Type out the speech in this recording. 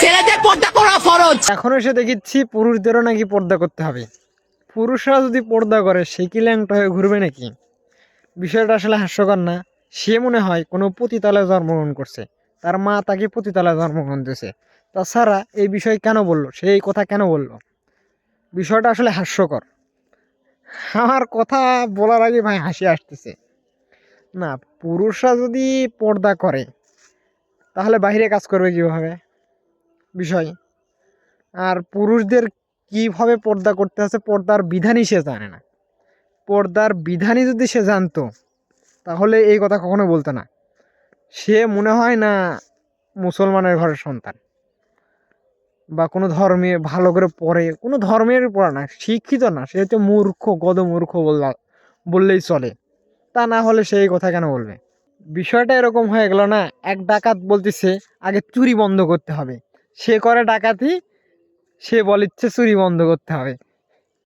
ছেলেদের পর্দা করা ফরজ। এখন এসে দেখেছি পুরুষদেরও নাকি পর্দা করতে হবে। পুরুষরা যদি পর্দা করে সে কি ল্যাংটা হয়ে ঘুরবে নাকি? বিষয়টা আসলে হাস্যকর না? সে মনে হয় কোনো পতিতালয়ে জন্মগ্রহণ করছে, তার মা তাকে পতিতালয়ে জন্মগ্রহণ দিয়েছে। তাছাড়া এই বিষয় কেন বললো, সে এই কথা কেন বললো? বিষয়টা আসলে হাস্যকর। আমার কথা বলার আগে ভাই হাসি আসতেছে। না, পুরুষরা যদি পর্দা করে তাহলে বাইরে কাজ করবে কীভাবে বিষয়? আর পুরুষদের কিভাবে পর্দা করতে আছে পর্দার বিধানই সে জানে না। পর্দার বিধানই যদি সে জানতো তাহলে এই কথা কখনো বলতো না। সে মনে হয় না মুসলমানের ঘরের সন্তান বা কোনো ধর্মে ভালো করে পড়ে, কোনো ধর্মের পড়া না, শিক্ষিত না, সে হচ্ছে মূর্খ, গদমূর্খ বললেই চলে। তা না হলে সেই কথা কেন বলবে? বিষয়টা এরকম হয়ে গেল না, এক ডাকাত বলতেছে আগে চুরি বন্ধ করতে হবে, সে করে ডাকাতি, সে বলিচ্ছে চুরি বন্ধ করতে হবে।